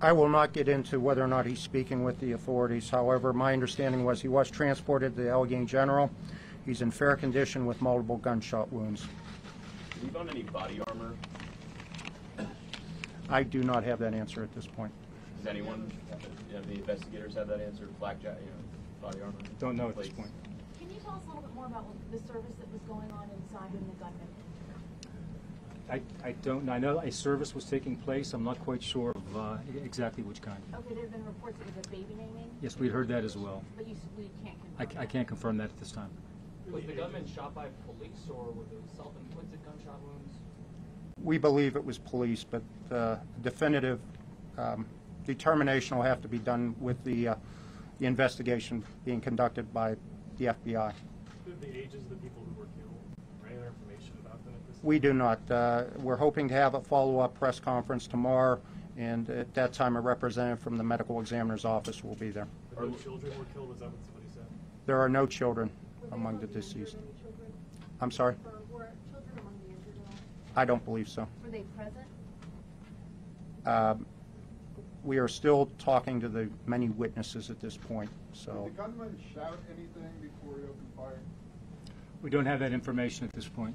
I will not get into whether or not he's speaking with the authorities. However, my understanding was he was transported to the Allegheny General. He's in fair condition with multiple gunshot wounds. Did he found any body armor? I do not have that answer at this point. Does anyone, the investigators have that answer? Flak jacket, body armor? Don't know at this point. Can you tell us a little bit more about the service that was going on inside when the gunman? I don't know. I know a service was taking place. I'm not quite sure of exactly which kind. Okay, there have been reports that it was a baby naming? Yes, we'd heard that as well. But we can't confirm I can't confirm that at this time. Was the gunman shot by police, or were those self-inflicted gunshot wounds? We believe it was police, but definitive determination will have to be done with the investigation being conducted by the FBI. The ages of the people who were killed, or any other information about them at this time? We do not. We're hoping to have a follow-up press conference tomorrow, and at that time a representative from the medical examiner's office will be there. No children were killed, is that what somebody said? There are no children among the deceased. I'm sorry? Were children among the injured at all? I don't believe so. Were they present? We are still talking to the many witnesses at this point. So Did the gunman shout anything before he opened fire? We don't have that information at this point.